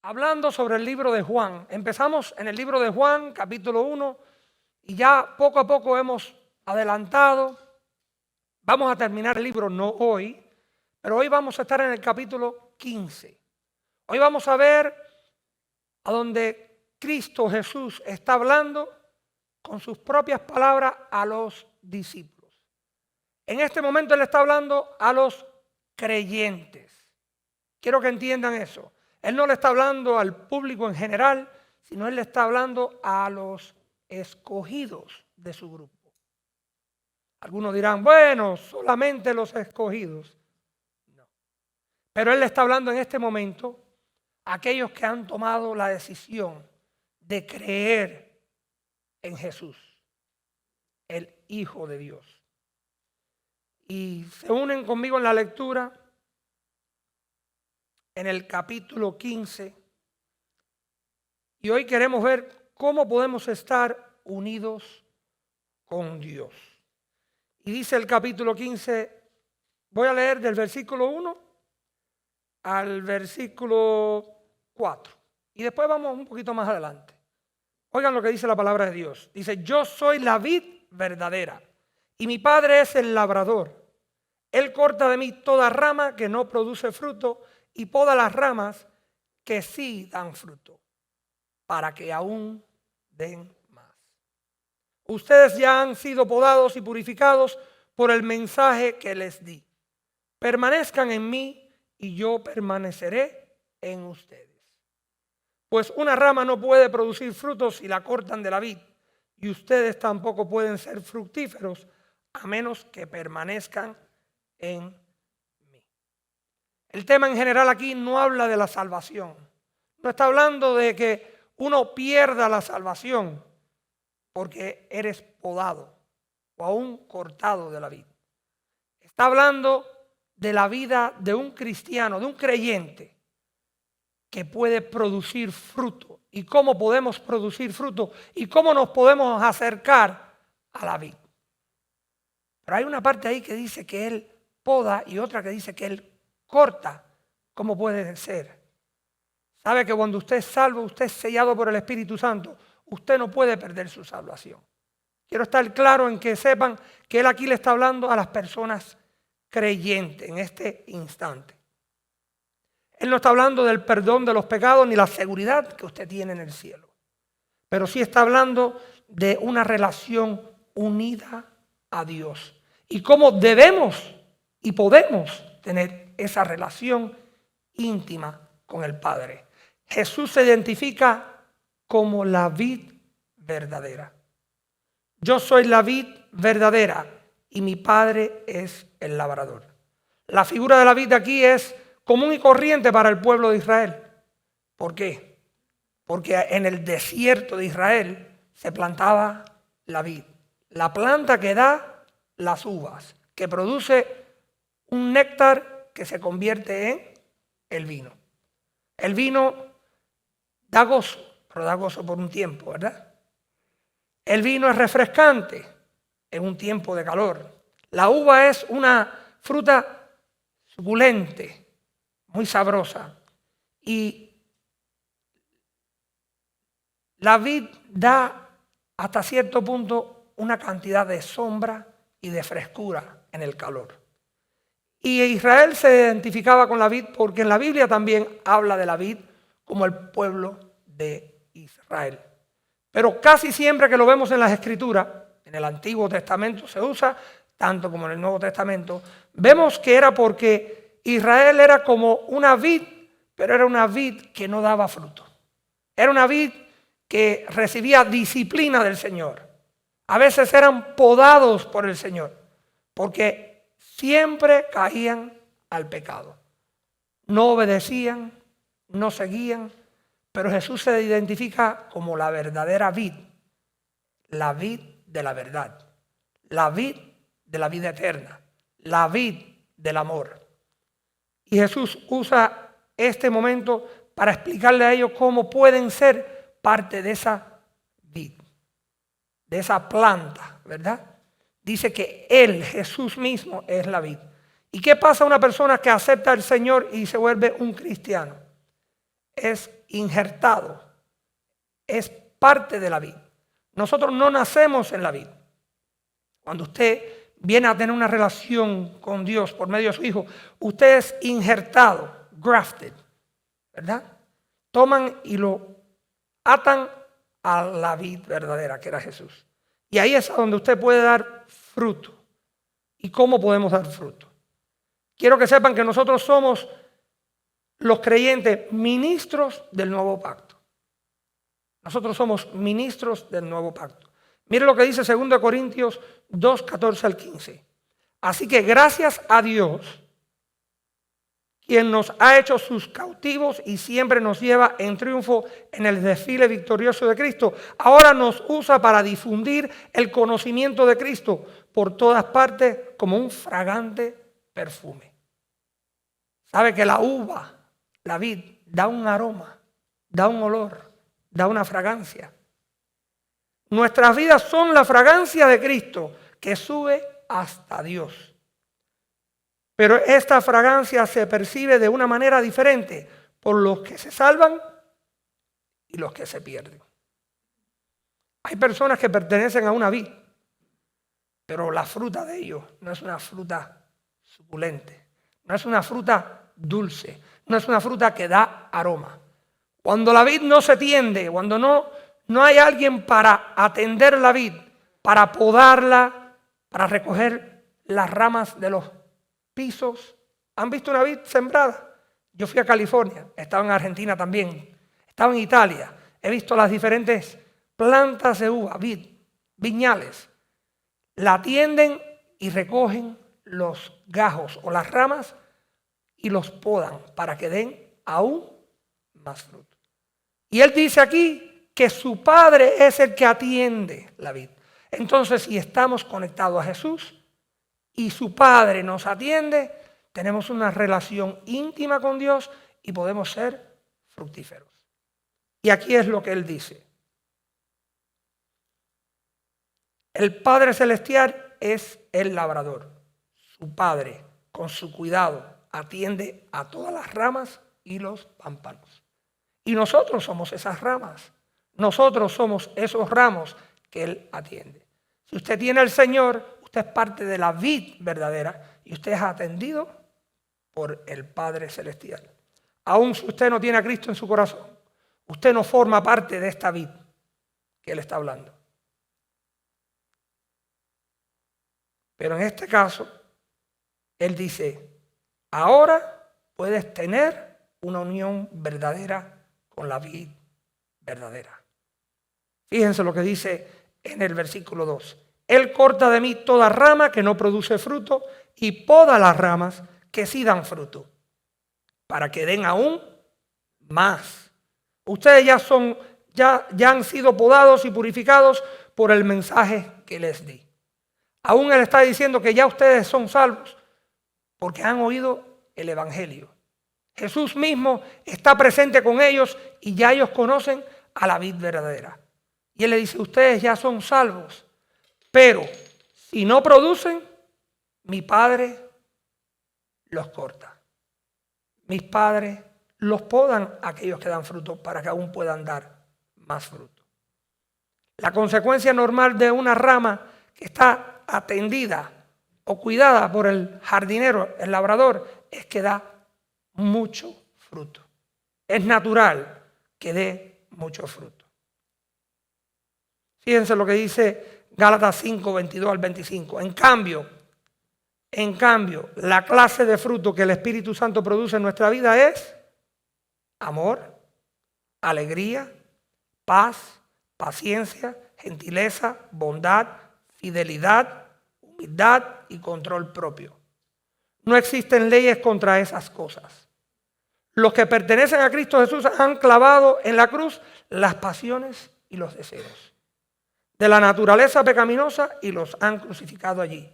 hablando sobre el libro de Juan. Empezamos en el libro de Juan, capítulo 1, y ya poco a poco hemos adelantado. Vamos a terminar el libro, no hoy, pero hoy vamos a estar en el capítulo 15. Hoy vamos a ver a donde Cristo Jesús está hablando con sus propias palabras a los discípulos. En este momento Él está hablando a los creyentes. Quiero que entiendan eso. Él no le está hablando al público en general, sino Él le está hablando a los escogidos de su grupo. Algunos dirán, bueno, solamente los escogidos. No. Pero Él le está hablando en este momento a aquellos que han tomado la decisión de creer en Jesús, el Hijo de Dios. Y se unen conmigo en la lectura en el capítulo 15. Y hoy queremos ver cómo podemos estar unidos con Dios. Y dice el capítulo 15, voy a leer del versículo 1 al versículo 4. Y después vamos un poquito más adelante. Oigan lo que dice la palabra de Dios. Dice, yo soy la vid verdadera y mi Padre es el labrador. Él corta de mí toda rama que no produce fruto y poda las ramas que sí dan fruto, para que aún den más. Ustedes ya han sido podados y purificados por el mensaje que les di. Permanezcan en mí y yo permaneceré en ustedes. Pues una rama no puede producir frutos si la cortan de la vid, y ustedes tampoco pueden ser fructíferos a menos que permanezcan en mí. El tema en general aquí no habla de la salvación. No está hablando de que uno pierda la salvación porque eres podado o aún cortado de la vid. Está hablando de la vida de un cristiano, de un creyente que puede producir fruto. ¿Y cómo podemos producir fruto? ¿Y cómo nos podemos acercar a la vid? Pero hay una parte ahí que dice que Él poda y otra que dice que Él corta. ¿Cómo puede ser? Sabe que cuando usted es salvo, usted es sellado por el Espíritu Santo, usted no puede perder su salvación. Quiero estar claro en que sepan que Él aquí le está hablando a las personas creyentes en este instante. Él no está hablando del perdón de los pecados ni la seguridad que usted tiene en el cielo. Pero sí está hablando de una relación unida a Dios. Y cómo debemos y podemos tener esa relación íntima con el Padre. Jesús se identifica como la vid verdadera. Yo soy la vid verdadera y mi Padre es el labrador. La figura de la vid aquí es común y corriente para el pueblo de Israel. ¿Por qué? Porque en el desierto de Israel se plantaba la vid. La planta que da las uvas, que produce un néctar que se convierte en el vino. El vino da gozo, pero da gozo por un tiempo, ¿verdad? El vino es refrescante en un tiempo de calor. La uva es una fruta suculente, muy sabrosa. Y la vid da hasta cierto punto una cantidad de sombra y de frescura en el calor. Y Israel se identificaba con la vid porque en la Biblia también habla de la vid como el pueblo de Israel. Pero casi siempre que lo vemos en las Escrituras, en el Antiguo Testamento se usa, tanto como en el Nuevo Testamento, vemos que era porque Israel era como una vid, pero era una vid que no daba fruto. Era una vid que recibía disciplina del Señor. A veces eran podados por el Señor, porque siempre caían al pecado. No obedecían, no seguían, pero Jesús se identifica como la verdadera vid, la vid de la verdad, la vid de la vida eterna, la vid del amor. Y Jesús usa este momento para explicarle a ellos cómo pueden ser parte de esa vid, de esa planta, ¿verdad? Dice que Él, Jesús mismo, es la vid. ¿Y qué pasa a una persona que acepta al Señor y se vuelve un cristiano? Es injertado, es parte de la vid. Nosotros no nacemos en la vid. Cuando usted viene a tener una relación con Dios por medio de su Hijo, usted es injertado, grafted, ¿verdad? Toman y lo atan a la vid verdadera, que era Jesús. Y ahí es donde usted puede dar fruto. ¿Y cómo podemos dar fruto? Quiero que sepan que nosotros somos los creyentes ministros del nuevo pacto. Nosotros somos ministros del nuevo pacto. Mire lo que dice 2 Corintios 2, 14 al 15. Así que gracias a Dios, quien nos ha hecho sus cautivos y siempre nos lleva en triunfo en el desfile victorioso de Cristo, ahora nos usa para difundir el conocimiento de Cristo por todas partes como un fragante perfume. ¿Sabe que la uva, la vid, da un aroma, da un olor, da una fragancia? Nuestras vidas son la fragancia de Cristo que sube hasta Dios. Pero esta fragancia se percibe de una manera diferente por los que se salvan y los que se pierden. Hay personas que pertenecen a una vid, pero la fruta de ellos no es una fruta suculente, no es una fruta dulce, no es una fruta que da aroma. Cuando la vid no se tiende, cuando no hay alguien para atender la vid, para podarla, para recoger las ramas de los pisos. ¿Han visto una vid sembrada? Yo fui a California, estaba en Argentina también, estaba en Italia. He visto las diferentes plantas de uva, viñales. La atienden y recogen los gajos o las ramas y los podan para que den aún más fruto. Y él dice aquí que su Padre es el que atiende la vid. Entonces, si estamos conectados a Jesús y su Padre nos atiende, tenemos una relación íntima con Dios y podemos ser fructíferos. Y aquí es lo que él dice. El Padre Celestial es el labrador. Su Padre, con su cuidado, atiende a todas las ramas y los pámpanos. Y nosotros somos esas ramas. Nosotros somos esos ramos que Él atiende. Si usted tiene al Señor, usted es parte de la vid verdadera y usted es atendido por el Padre Celestial. Aún si usted no tiene a Cristo en su corazón, usted no forma parte de esta vid que Él está hablando. Pero en este caso, Él dice, ahora puedes tener una unión verdadera con la vid verdadera. Fíjense lo que dice en el versículo 2. Él corta de mí toda rama que no produce fruto y poda las ramas que sí dan fruto, para que den aún más. Ustedes ya han sido podados y purificados por el mensaje que les di. Aún Él está diciendo que ya ustedes son salvos porque han oído el Evangelio. Jesús mismo está presente con ellos y ya ellos conocen a la vid verdadera. Y Él le dice, ustedes ya son salvos, pero si no producen, mi Padre los corta. Mis padres los podan a aquellos que dan fruto para que aún puedan dar más fruto. La consecuencia normal de una rama que está atendida o cuidada por el jardinero, el labrador, es que da mucho fruto. Es natural que dé mucho fruto. Fíjense lo que dice Gálatas 5, 22 al 25. En cambio, la clase de fruto que el Espíritu Santo produce en nuestra vida es amor, alegría, paz, paciencia, gentileza, bondad, fidelidad, humildad y control propio. No existen leyes contra esas cosas. Los que pertenecen a Cristo Jesús han clavado en la cruz las pasiones y los deseos de la naturaleza pecaminosa y los han crucificado allí.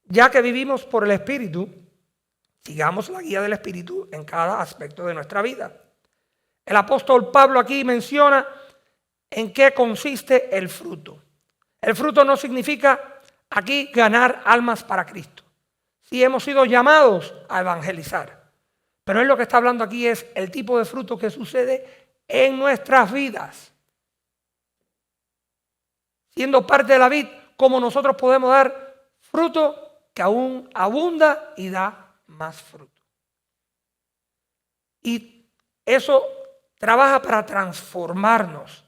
Ya que vivimos por el Espíritu, sigamos la guía del Espíritu en cada aspecto de nuestra vida. El apóstol Pablo aquí menciona en qué consiste el fruto. El fruto no significa aquí ganar almas para Cristo. Sí hemos sido llamados a evangelizar, pero él lo que está hablando aquí es el tipo de fruto que sucede en nuestras vidas. Siendo parte de la vid, como nosotros podemos dar fruto que aún abunda y da más fruto. Y eso trabaja para transformarnos,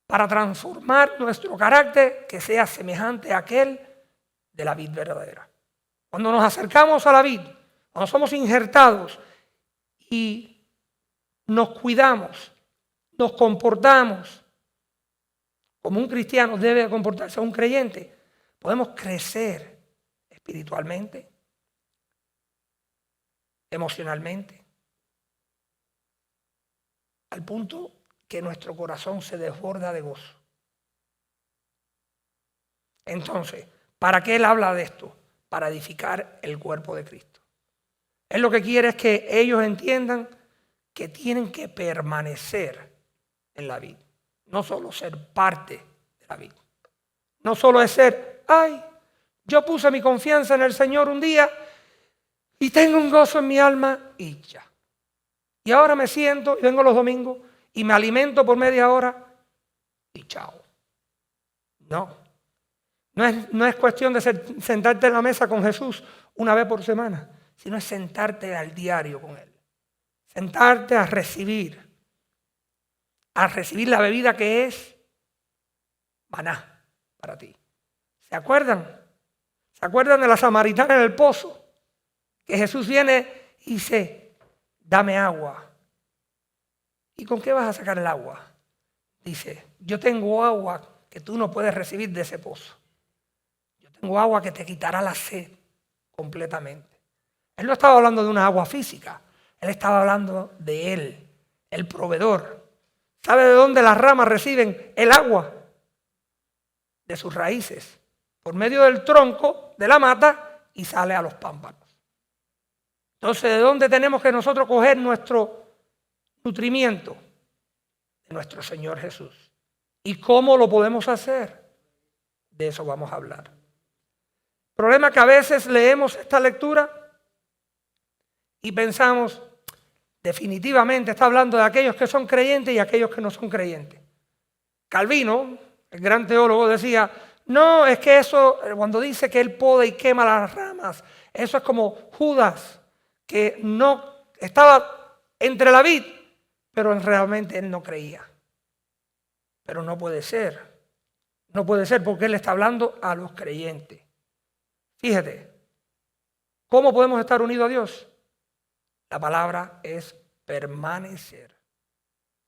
para transformar nuestro carácter que sea semejante a aquel de la vid verdadera. Cuando nos acercamos a la vid, cuando somos injertados y nos cuidamos, nos comportamos como un cristiano debe comportarse, un creyente, podemos crecer espiritualmente, emocionalmente, al punto que nuestro corazón se desborda de gozo. Entonces, ¿para qué él habla de esto? Para edificar el cuerpo de Cristo. Él lo que quiere es que ellos entiendan que tienen que permanecer en la vid. No solo ser parte de la vid. No solo es ser, ay, yo puse mi confianza en el Señor un día y tengo un gozo en mi alma y ya. Y ahora me siento y vengo los domingos y me alimento por media hora y chao. No es cuestión de sentarte en la mesa con Jesús una vez por semana, sino es sentarte al diario con Él. Sentarte a recibir la bebida que es maná para ti. ¿Se acuerdan? ¿Se acuerdan de la samaritana en el pozo? Que Jesús viene y dice, dame agua. ¿Y con qué vas a sacar el agua? Dice, yo tengo agua que tú no puedes recibir de ese pozo. Yo tengo agua que te quitará la sed completamente. Él no estaba hablando de una agua física. Él estaba hablando de Él, el proveedor. ¿Sabe de dónde las ramas reciben el agua? De sus raíces, por medio del tronco de la mata y sale a los pámpanos. Entonces, ¿de dónde tenemos que nosotros coger nuestro nutrimiento? De nuestro Señor Jesús. ¿Y cómo lo podemos hacer? De eso vamos a hablar. El problema es que a veces leemos esta lectura y pensamos, definitivamente está hablando de aquellos que son creyentes y aquellos que no son creyentes. Calvino, el gran teólogo, decía, no, es que eso, cuando dice que él poda y quema las ramas, eso es como Judas, que no estaba entre la vid, pero realmente él no creía. Pero no puede ser. No puede ser porque él está hablando a los creyentes. Fíjate, ¿cómo podemos estar unidos a Dios? La palabra es permanecer.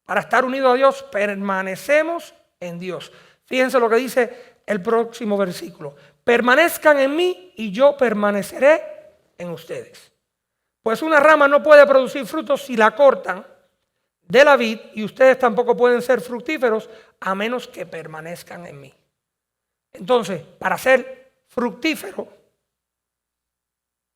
Para estar unidos a Dios, permanecemos en Dios. Fíjense lo que dice el próximo versículo. Permanezcan en mí y yo permaneceré en ustedes. Pues una rama no puede producir frutos si la cortan de la vid y ustedes tampoco pueden ser fructíferos a menos que permanezcan en mí. Entonces, para ser fructífero,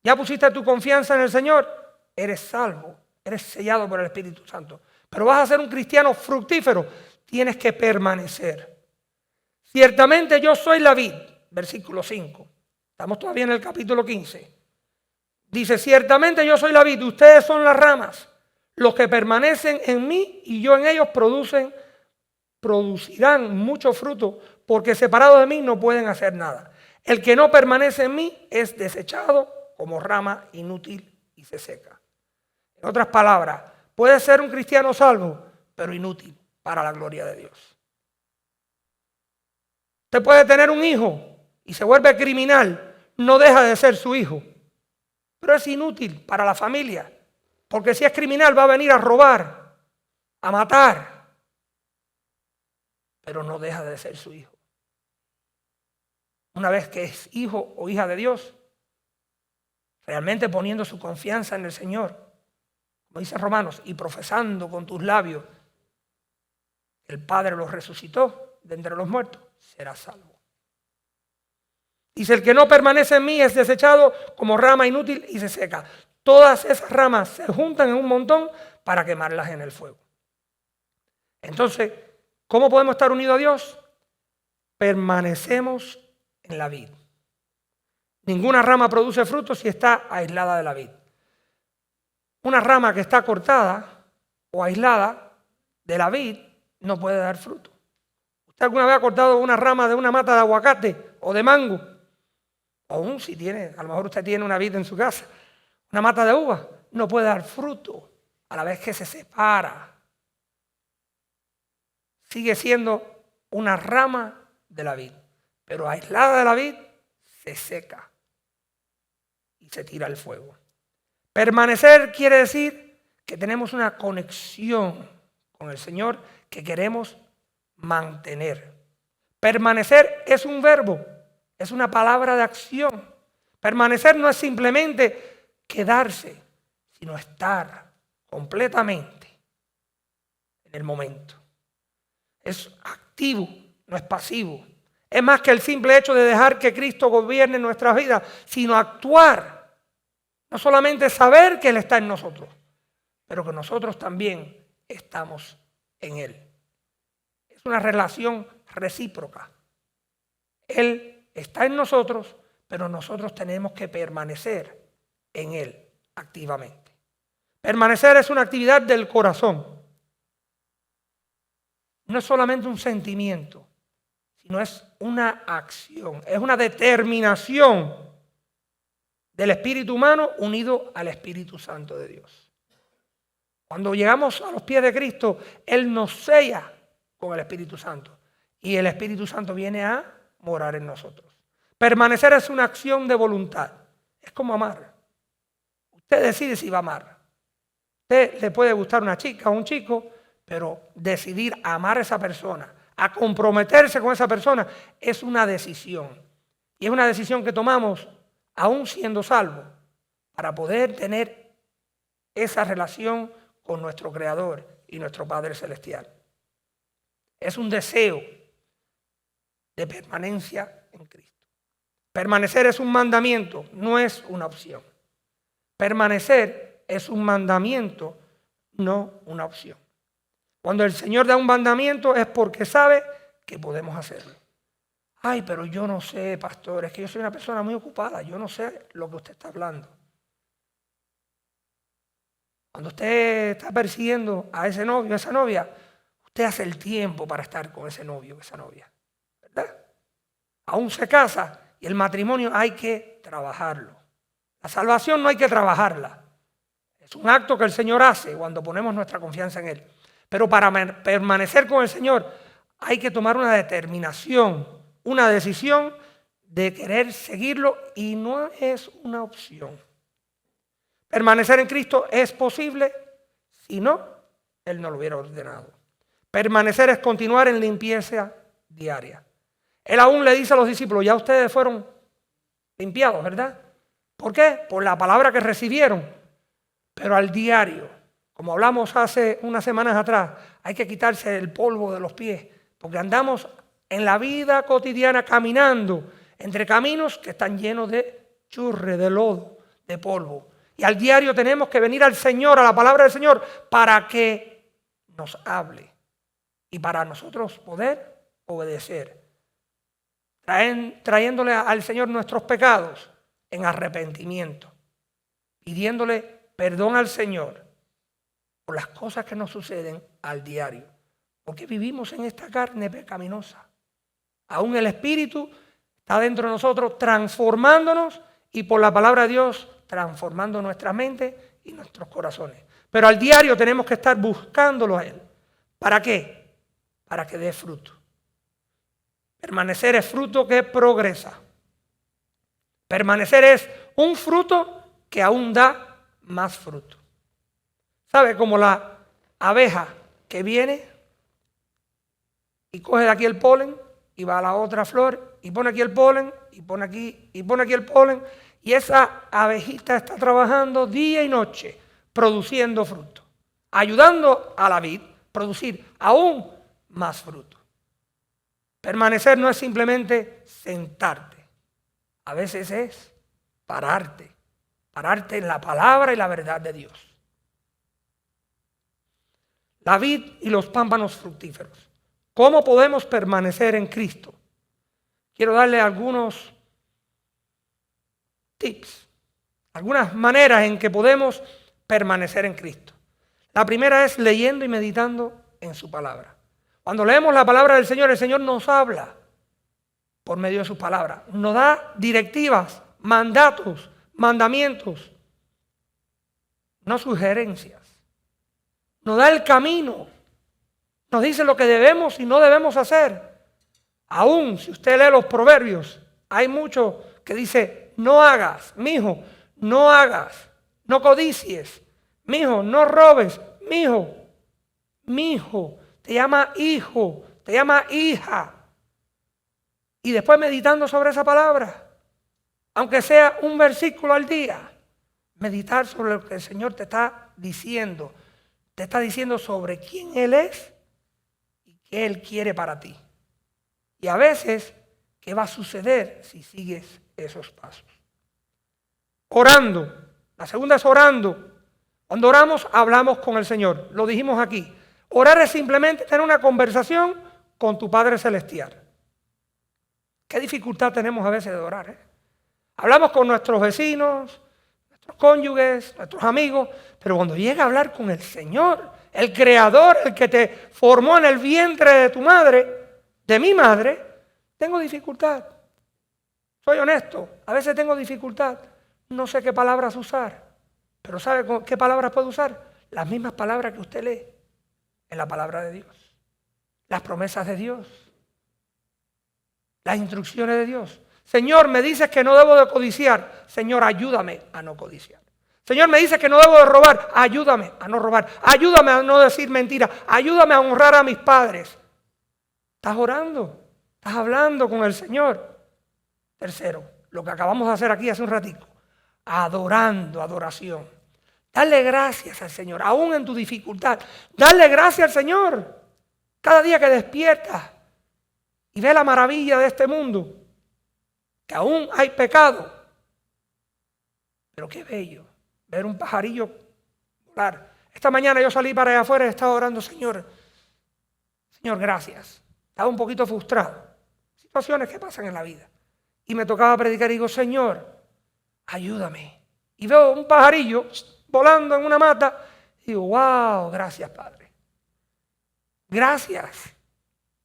ya pusiste tu confianza en el Señor, eres salvo, eres sellado por el Espíritu Santo. Pero vas a ser un cristiano fructífero, tienes que permanecer. Ciertamente yo soy la vid, versículo 5. Estamos todavía en el capítulo 15. Dice, ciertamente yo soy la vid, ustedes son las ramas. Los que permanecen en mí y yo en ellos producirán mucho fruto, porque separados de mí no pueden hacer nada. El que no permanece en mí es desechado como rama inútil y se seca. En otras palabras, puede ser un cristiano salvo, pero inútil para la gloria de Dios. Usted puede tener un hijo y se vuelve criminal, no deja de ser su hijo, pero es inútil para la familia, porque si es criminal va a venir a robar, a matar, pero no deja de ser su hijo. Una vez que es hijo o hija de Dios, realmente poniendo su confianza en el Señor, como dice Romanos, y profesando con tus labios, el Padre los resucitó de entre los muertos, será salvo. Dice, el que no permanece en mí es desechado como rama inútil y se seca. Todas esas ramas se juntan en un montón para quemarlas en el fuego. Entonces, ¿cómo podemos estar unidos a Dios? Permanecemos en la vid. Ninguna rama produce frutos si está aislada de la vid. Una rama que está cortada o aislada de la vid no puede dar fruto. ¿Usted alguna vez ha cortado una rama de una mata de aguacate o de mango? O aún si tiene, a lo mejor usted tiene una vid en su casa, una mata de uva, no puede dar fruto a la vez que se separa. Sigue siendo una rama de la vid, pero aislada de la vid se seca y se tira al fuego. Permanecer quiere decir que tenemos una conexión con el Señor que queremos mantener. Permanecer es un verbo, es una palabra de acción. Permanecer no es simplemente quedarse, sino estar completamente en el momento. Es activo, no es pasivo. Es más que el simple hecho de dejar que Cristo gobierne nuestras vidas, sino actuar. No solamente saber que Él está en nosotros, pero que nosotros también estamos en Él. Es una relación recíproca. Él está en nosotros, pero nosotros tenemos que permanecer en Él activamente. Permanecer es una actividad del corazón. No es solamente un sentimiento, sino es una acción, es una determinación del espíritu humano unido al Espíritu Santo de Dios. Cuando llegamos a los pies de Cristo, Él nos sella con el Espíritu Santo y el Espíritu Santo viene a morar en nosotros. Permanecer es una acción de voluntad, es como amar. Usted decide si va a amar. Usted le puede gustar una chica o un chico, pero decidir amar a esa persona, a comprometerse con esa persona, es una decisión. Y es una decisión que tomamos aún siendo salvos, para poder tener esa relación con nuestro Creador y nuestro Padre Celestial. Es un deseo de permanencia en Cristo. Permanecer es un mandamiento, no es una opción. Permanecer es un mandamiento, no una opción. Cuando el Señor da un mandamiento es porque sabe que podemos hacerlo. Ay, pero yo no sé, pastor, es que yo soy una persona muy ocupada, yo no sé lo que usted está hablando. Cuando usted está persiguiendo a ese novio, a esa novia, usted hace el tiempo para estar con ese novio o esa novia, ¿verdad? Aún se casa y el matrimonio hay que trabajarlo. La salvación no hay que trabajarla. Es un acto que el Señor hace cuando ponemos nuestra confianza en Él. Pero para permanecer con el Señor hay que tomar una determinación, una decisión de querer seguirlo y no es una opción. Permanecer en Cristo es posible, si no, Él no lo hubiera ordenado. Permanecer es continuar en limpieza diaria. Él aún le dice a los discípulos, ya ustedes fueron limpiados, ¿verdad? ¿Por qué? Por la palabra que recibieron. Pero al diario, como hablamos hace unas semanas atrás, hay que quitarse el polvo de los pies, porque andamos en la vida cotidiana caminando entre caminos que están llenos de churre, de lodo, de polvo. Y al diario tenemos que venir al Señor, a la palabra del Señor, para que nos hable y para nosotros poder obedecer, trayéndole al Señor nuestros pecados en arrepentimiento, pidiéndole perdón al Señor por las cosas que nos suceden al diario, porque vivimos en esta carne pecaminosa. Aún el Espíritu está dentro de nosotros transformándonos y por la palabra de Dios transformando nuestra mente y nuestros corazones. Pero al diario tenemos que estar buscándolo a Él. ¿Para qué? Para que dé fruto. Permanecer es fruto que progresa. Permanecer es un fruto que aún da más fruto. ¿Sabe? Como la abeja que viene y coge de aquí el polen y va a la otra flor y pone aquí el polen y pone aquí el polen, y esa abejita está trabajando día y noche produciendo fruto, ayudando a la vid a producir aún más fruto. Permanecer no es simplemente sentarte, a veces es pararte en la palabra y la verdad de Dios. La vid y los pámpanos fructíferos. ¿Cómo podemos permanecer en Cristo? Quiero darle algunos tips, algunas maneras en que podemos permanecer en Cristo. La primera es leyendo y meditando en su palabra. Cuando leemos la palabra del Señor, el Señor nos habla por medio de sus palabras. Nos da directivas, mandatos, mandamientos, no sugerencias. Nos da el camino. Nos dice lo que debemos y no debemos hacer. Aún si usted lee los proverbios, hay mucho que dice, no hagas, mijo, no hagas, no codicies, mijo, no robes, mijo, te llama hijo, te llama hija. Y después meditando sobre esa palabra, aunque sea un versículo al día, meditar sobre lo que el Señor te está diciendo sobre quién Él es y qué Él quiere para ti. Y a veces, ¿qué va a suceder si sigues esos pasos? Orando. La segunda es orando. Cuando oramos, hablamos con el Señor. Lo dijimos aquí. Orar es simplemente tener una conversación con tu Padre Celestial. Qué dificultad tenemos a veces de orar, Hablamos con nuestros vecinos, nuestros cónyuges, nuestros amigos, pero cuando llega a hablar con el Señor, el Creador, el que te formó en el vientre de tu madre, de mi madre, tengo dificultad. Soy honesto, a veces tengo dificultad. No sé qué palabras usar, pero ¿sabe qué palabras puedo usar? Las mismas palabras que usted lee en la palabra de Dios. Las promesas de Dios. Las instrucciones de Dios. Señor, me dices que no debo de codiciar. Señor, ayúdame a no codiciar. Señor, me dices que no debo de robar. Ayúdame a no robar. Ayúdame a no decir mentiras. Ayúdame a honrar a mis padres. Estás orando. Estás hablando con el Señor. Tercero, lo que acabamos de hacer aquí hace un ratico. Adorando, adoración. Dale gracias al Señor, aún en tu dificultad. Dale gracias al Señor. Cada día que despiertas y ves la maravilla de este mundo, que aún hay pecado. Pero qué bello ver un pajarillo volar. Esta mañana yo salí para allá afuera y estaba orando, Señor, gracias. Estaba un poquito frustrado. Situaciones que pasan en la vida. Y me tocaba predicar y digo, Señor, ayúdame. Y veo un pajarillo volando en una mata. Y digo, wow, gracias, Padre. Gracias.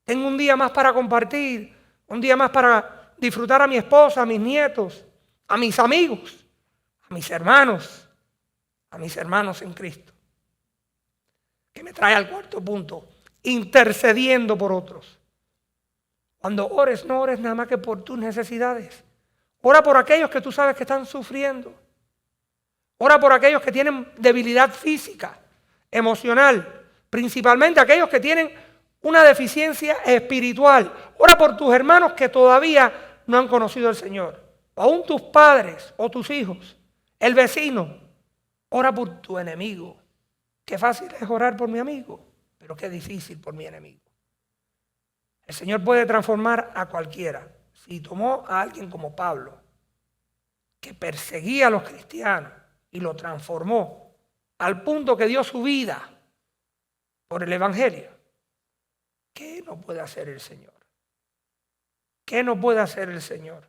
Tengo un día más para compartir. Un día más para disfrutar a mi esposa, a mis nietos, a mis amigos, a mis hermanos en Cristo. Que me trae al cuarto punto. Intercediendo por otros. Cuando ores, no ores nada más que por tus necesidades. Ora por aquellos que tú sabes que están sufriendo. Ora por aquellos que tienen debilidad física, emocional, principalmente aquellos que tienen una deficiencia espiritual. Ora por tus hermanos que todavía no han conocido al Señor. O aún tus padres o tus hijos, el vecino. Ora por tu enemigo. Qué fácil es orar por mi amigo, pero qué difícil por mi enemigo. El Señor puede transformar a cualquiera. Si tomó a alguien como Pablo, que perseguía a los cristianos y lo transformó al punto que dio su vida por el Evangelio, ¿qué no puede hacer el Señor? ¿Qué no puede hacer el Señor?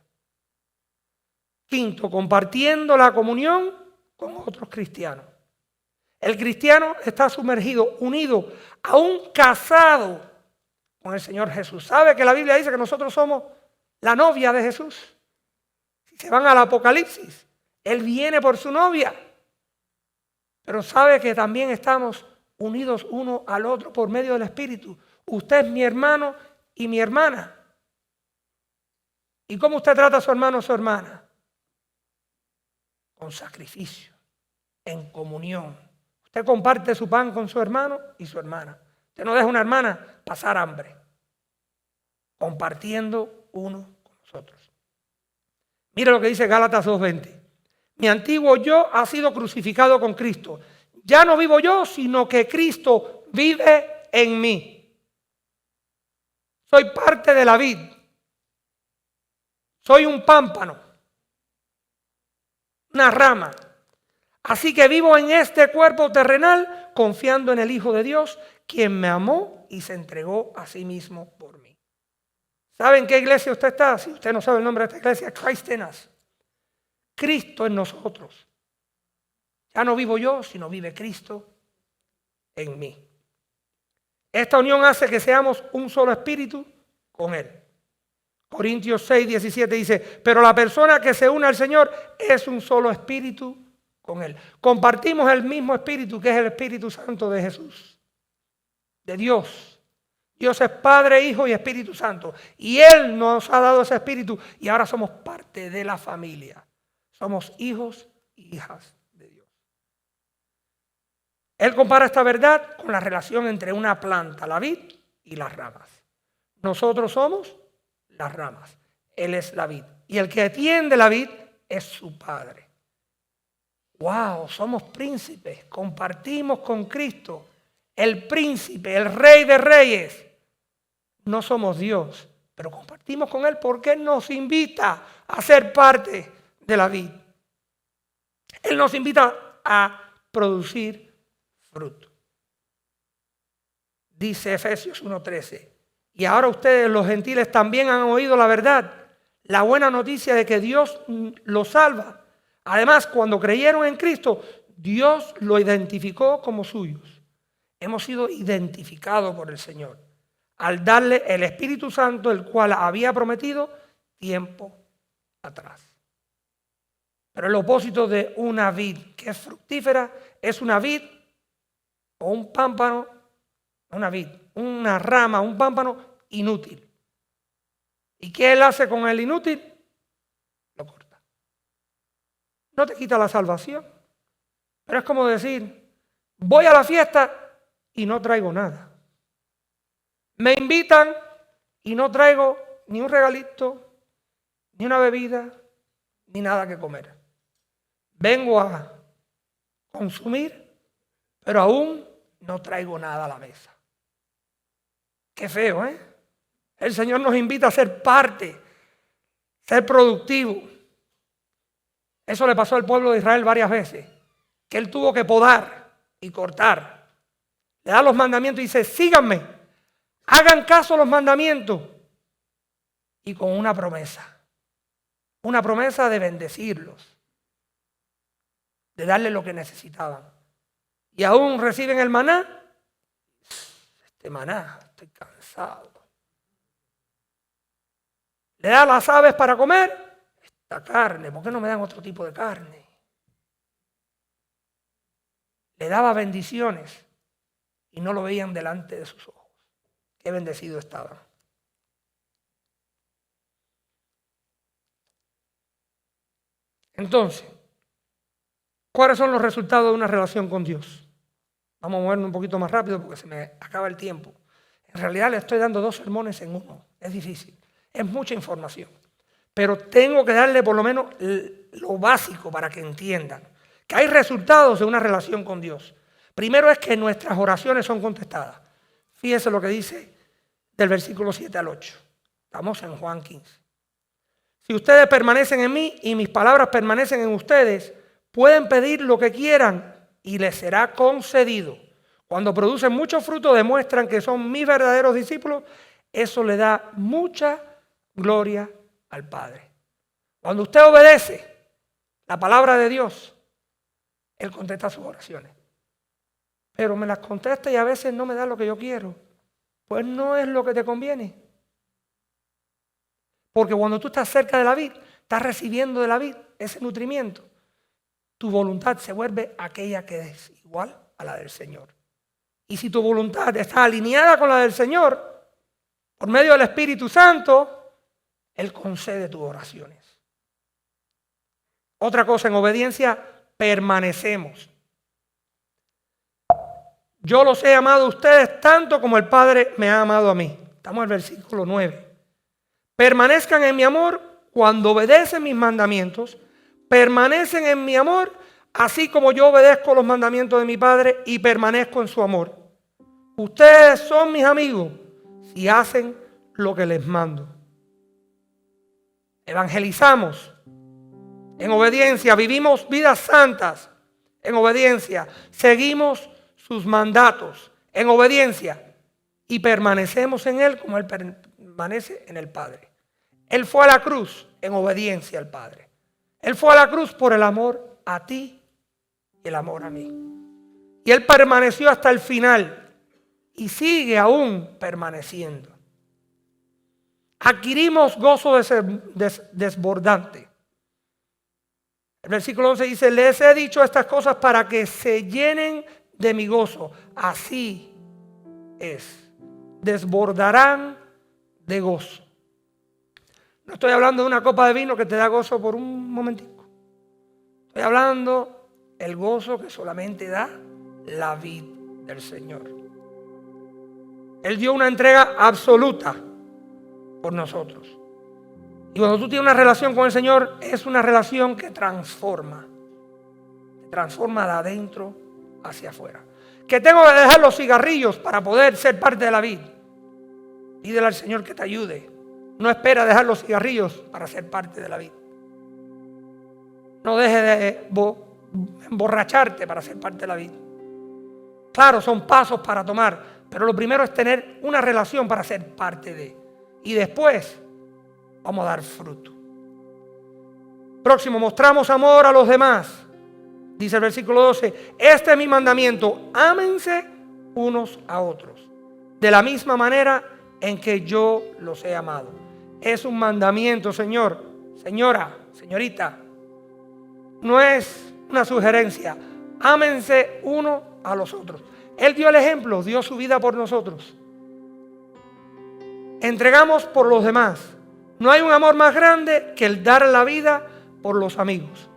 Quinto, compartiendo la comunión con otros cristianos. El cristiano está sumergido, unido, aún casado con el Señor Jesús. ¿Sabe que la Biblia dice que nosotros somos la novia de Jesús? Si se van al Apocalipsis, Él viene por su novia. Pero sabe que también estamos unidos uno al otro por medio del Espíritu. Usted es mi hermano y mi hermana. ¿Y cómo usted trata a su hermano o su hermana? Con sacrificio, en comunión. Usted comparte su pan con su hermano y su hermana. Usted no deja a una hermana pasar hambre. Compartiendo uno con nosotros. Mira lo que dice Gálatas 2:20. Mi antiguo yo ha sido crucificado con Cristo. Ya no vivo yo, sino que Cristo vive en mí. Soy parte de la vid. Soy un pámpano. Una rama. Así que vivo en este cuerpo terrenal confiando en el Hijo de Dios, quien me amó y se entregó a sí mismo por mí. ¿Saben qué iglesia usted está? Si usted no sabe el nombre de esta iglesia, Christ in us. Cristo en nosotros. Ya no vivo yo, sino vive Cristo en mí. Esta unión hace que seamos un solo espíritu con Él. Corintios 6, 17 dice, pero la persona que se une al Señor es un solo espíritu con Él. Compartimos el mismo espíritu que es el Espíritu Santo de Jesús, de Dios. Dios es Padre, Hijo y Espíritu Santo. Y Él nos ha dado ese espíritu y ahora somos parte de la familia. Somos hijos y hijas de Dios. Él compara esta verdad con la relación entre una planta, la vid, y las ramas. Nosotros somos las ramas. Él es la vid. Y el que tiende la vid es su Padre. ¡Wow! Somos príncipes. Compartimos con Cristo. El príncipe, el rey de reyes. No somos Dios, pero compartimos con Él porque Él nos invita a ser parte de la vid. Él nos invita a producir fruto. Dice Efesios 1:13. Y ahora ustedes, los gentiles, también han oído la verdad, la buena noticia de que Dios los salva. Además, cuando creyeron en Cristo, Dios lo identificó como suyos. Hemos sido identificados por el Señor al darle el Espíritu Santo, el cual había prometido tiempo atrás. Pero el opósito de una vid que es fructífera es una vid o un pámpano, una vid, una rama, un pámpano inútil. ¿Y qué Él hace con el inútil? Lo corta. No te quita la salvación, pero es como decir, voy a la fiesta y no traigo nada. Me invitan y no traigo ni un regalito, ni una bebida, ni nada que comer. Vengo a consumir, pero aún no traigo nada a la mesa. Qué feo, ¿eh? El Señor nos invita a ser parte, ser productivo. Eso le pasó al pueblo de Israel varias veces, que Él tuvo que podar y cortar. Le da los mandamientos y dice, síganme. Hagan caso a los mandamientos y con una promesa de bendecirlos, de darles lo que necesitaban. Y aún reciben el maná. Este maná, estoy cansado. Le da las aves para comer, esta carne, ¿por qué no me dan otro tipo de carne? Le daba bendiciones y no lo veían delante de sus ojos. Qué bendecido estaban. Entonces, ¿cuáles son los resultados de una relación con Dios? Vamos a movernos un poquito más rápido porque se me acaba el tiempo. En realidad le estoy dando 2 sermones en uno. Es difícil. Es mucha información. Pero tengo que darle por lo menos lo básico para que entiendan que hay resultados de una relación con Dios. Primero es que nuestras oraciones son contestadas. Fíjense lo que dice del versículo 7 al 8. Estamos en Juan 15. Si ustedes permanecen en mí y mis palabras permanecen en ustedes, pueden pedir lo que quieran y les será concedido. Cuando producen mucho fruto, demuestran que son mis verdaderos discípulos. Eso le da mucha gloria al Padre. Cuando usted obedece la palabra de Dios, Él contesta sus oraciones. Pero me las contesta y a veces no me da lo que yo quiero. Pues no es lo que te conviene. Porque cuando tú estás cerca de la vid, estás recibiendo de la vid ese nutrimiento. Tu voluntad se vuelve aquella que es igual a la del Señor. Y si tu voluntad está alineada con la del Señor, por medio del Espíritu Santo, Él concede tus oraciones. Otra cosa, en obediencia permanecemos. Yo los he amado a ustedes tanto como el Padre me ha amado a mí. Estamos en el versículo 9. Permanezcan en mi amor cuando obedecen mis mandamientos. Permanecen en mi amor así como yo obedezco los mandamientos de mi Padre y permanezco en su amor. Ustedes son mis amigos si hacen lo que les mando. Evangelizamos en obediencia, vivimos vidas santas en obediencia, seguimos sus mandatos en obediencia y permanecemos en Él como Él permanece en el Padre. Él fue a la cruz en obediencia al Padre. Él fue a la cruz por el amor a ti y el amor a mí. Y Él permaneció hasta el final. y sigue aún permaneciendo. Adquirimos gozo desbordante. El versículo 11 dice: les he dicho estas cosas para que se llenen de mi gozo. Así es, desbordarán de gozo. No estoy hablando de una copa de vino que te da gozo por un momentico. Estoy hablando del gozo que solamente da la vid del Señor. Él dio una entrega absoluta por nosotros. Y cuando tú tienes una relación con el Señor, es una relación que transforma. Te transforma de adentro hacia afuera. Que tengo que dejar los cigarrillos para poder ser parte de la vid. Pídele al Señor que te ayude. No espera dejar los cigarrillos para ser parte de la vid. No dejes de emborracharte para ser parte de la vid. Claro, son pasos para tomar, pero lo primero es tener una relación para ser parte de. Y después vamos a dar fruto. Próximo, mostramos amor a los demás. Dice el versículo 12: este es mi mandamiento, ámense unos a otros, de la misma manera en que yo los he amado. Es un mandamiento, señor, señora, señorita. No es una sugerencia. Ámense uno a los otros. Él dio el ejemplo, dio su vida por nosotros. Entregamos por los demás. No hay un amor más grande que el dar la vida por los amigos.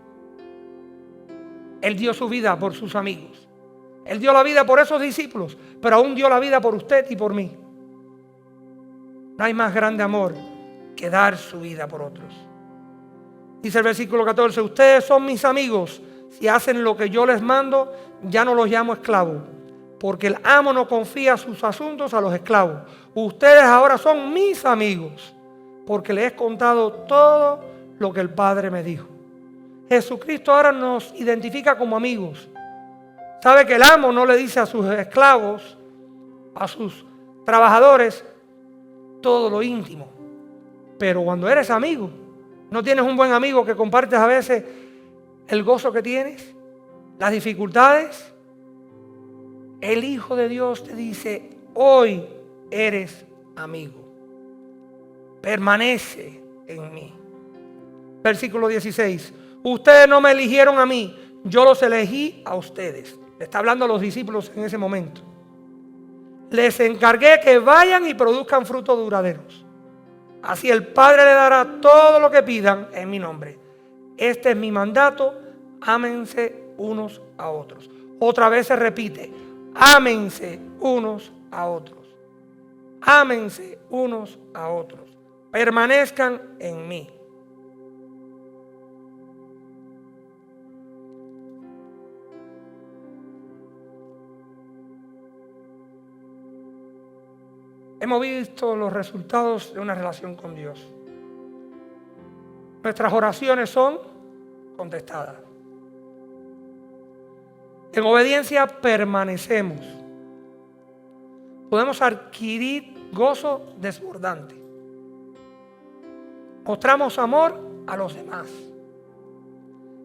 Él dio su vida por sus amigos. Él dio la vida por esos discípulos, pero aún dio la vida por usted y por mí. No hay más grande amor que dar su vida por otros. Dice el versículo 14: ustedes son mis amigos si hacen lo que yo les mando. Ya no los llamo esclavos, porque el amo no confía sus asuntos a los esclavos. Ustedes ahora son mis amigos, porque les he contado todo lo que el Padre me dijo. Jesucristo ahora nos identifica como amigos. Sabe que el amo no le dice a sus esclavos, a sus trabajadores, todo lo íntimo. Pero cuando eres amigo, no tienes un buen amigo que compartes a veces el gozo que tienes, las dificultades. El Hijo de Dios te dice: hoy eres amigo. Permanece en mí. Versículo 16: ustedes no me eligieron a mí, yo los elegí a ustedes. Le está hablando a los discípulos en ese momento. Les encargué que vayan y produzcan frutos duraderos. Así el Padre le dará todo lo que pidan en mi nombre. Este es mi mandato: ámense unos a otros. Otra vez se repite: ámense unos a otros. Ámense unos a otros. Permanezcan en mí. Hemos visto los resultados de una relación con Dios. Nuestras oraciones son contestadas. En obediencia permanecemos. Podemos adquirir gozo desbordante. Mostramos amor a los demás.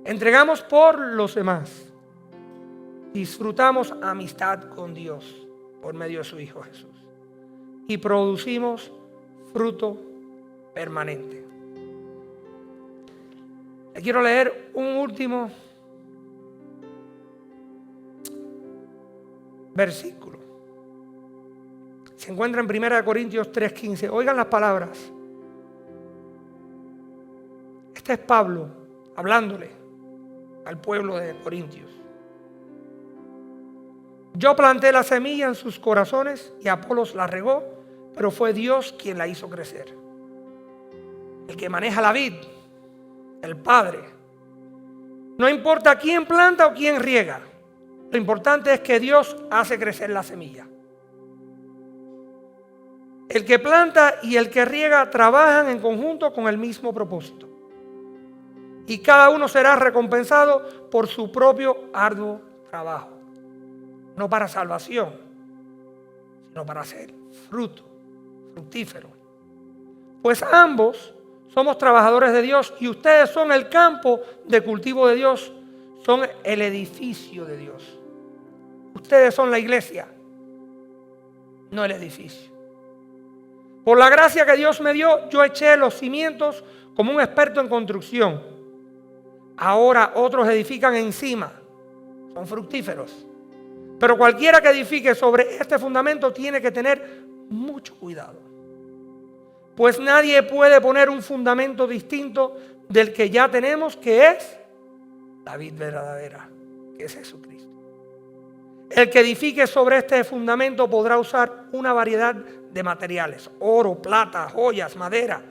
Entregamos por los demás. Disfrutamos amistad con Dios por medio de su Hijo Jesús. Y producimos fruto permanente. Le quiero leer un último versículo. Se encuentra en 1 Corintios 3:15. Oigan las palabras. Este es Pablo hablándole al pueblo de Corintios. Yo planté la semilla en sus corazones y Apolos la regó, pero fue Dios quien la hizo crecer. El que maneja la vid, el Padre. No importa quién planta o quién riega. Lo importante es que Dios hace crecer la semilla. El que planta y el que riega trabajan en conjunto con el mismo propósito. Y cada uno será recompensado por su propio arduo trabajo. No para salvación, sino para hacer fruto, fructífero. Pues ambos somos trabajadores de Dios y ustedes son el campo de cultivo de Dios, son el edificio de Dios. Ustedes son la iglesia. no el edificio. Por la gracia que Dios me dio, yo eché los cimientos como un experto en construcción. Ahora otros edifican encima, son fructíferos. Pero cualquiera que edifique sobre este fundamento tiene que tener mucho cuidado. Pues nadie puede poner un fundamento distinto del que ya tenemos, que es la vid verdadera, que es Jesucristo. El que edifique sobre este fundamento podrá usar una variedad de materiales: oro, plata, joyas, madera,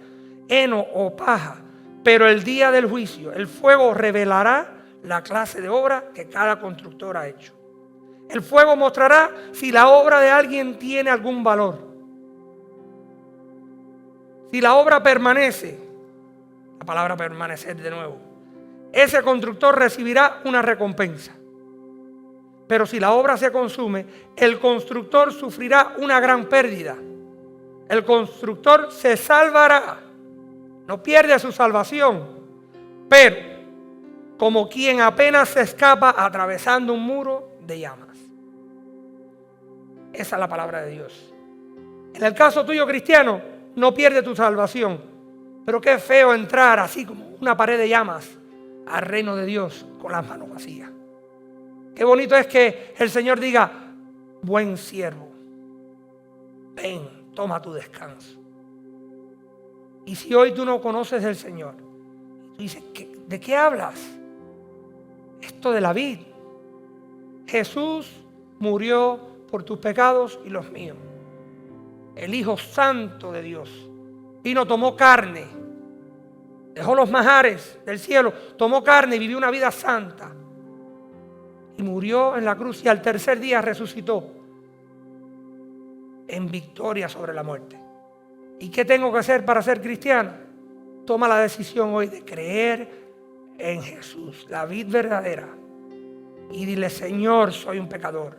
heno o paja. Pero el día del juicio, el fuego revelará la clase de obra que cada constructor ha hecho. El fuego mostrará si la obra de alguien tiene algún valor. Si la obra permanece, la palabra permanecer de nuevo, ese constructor recibirá una recompensa. Pero si la obra se consume, el constructor sufrirá una gran pérdida. El constructor se salvará, no pierde su salvación, pero como quien apenas se escapa atravesando un muro de llamas. Esa es la palabra de Dios. En el caso tuyo, cristiano, no pierde tu salvación, pero qué feo entrar así como una pared de llamas al reino de Dios con las manos vacías. Qué bonito es que el Señor diga: buen siervo, ven, toma tu descanso. Y si hoy tú no conoces del Señor, tú dices: ¿de qué hablas? Esto de la vid. Jesús murió por tus pecados y los míos. El Hijo Santo de Dios vino, tomó carne, dejó los manjares del cielo, tomó carne y vivió una vida santa. Y murió en la cruz y al tercer día resucitó en victoria sobre la muerte. ¿Y qué tengo que hacer para ser cristiano? Toma la decisión hoy de creer en Jesús, la vid verdadera. Y dile: Señor, soy un pecador.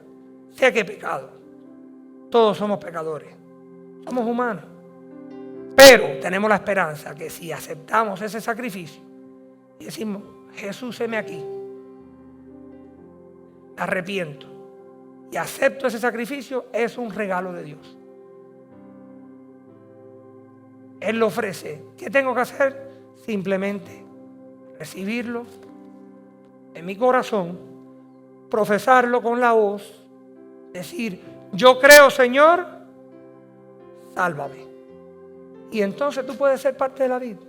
Sé que he pecado. Todos somos pecadores. Somos humanos. Pero tenemos la esperanza que si aceptamos ese sacrificio y decimos: Jesús, heme aquí, me arrepiento y acepto ese sacrificio, es un regalo de Dios. Él lo ofrece. ¿Qué tengo que hacer? Simplemente recibirlo en mi corazón, profesarlo con la voz, decir: yo creo, Señor, sálvame. Y entonces tú puedes ser parte de la vida.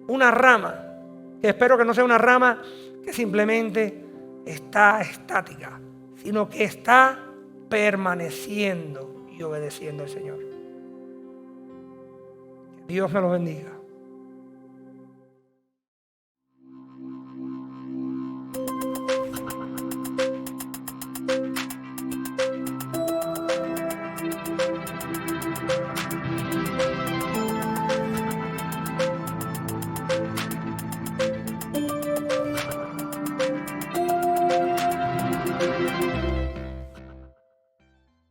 Una rama, que espero que no sea una rama que simplemente está estática, sino que está permaneciendo y obedeciendo al Señor. Que Dios me lo bendiga.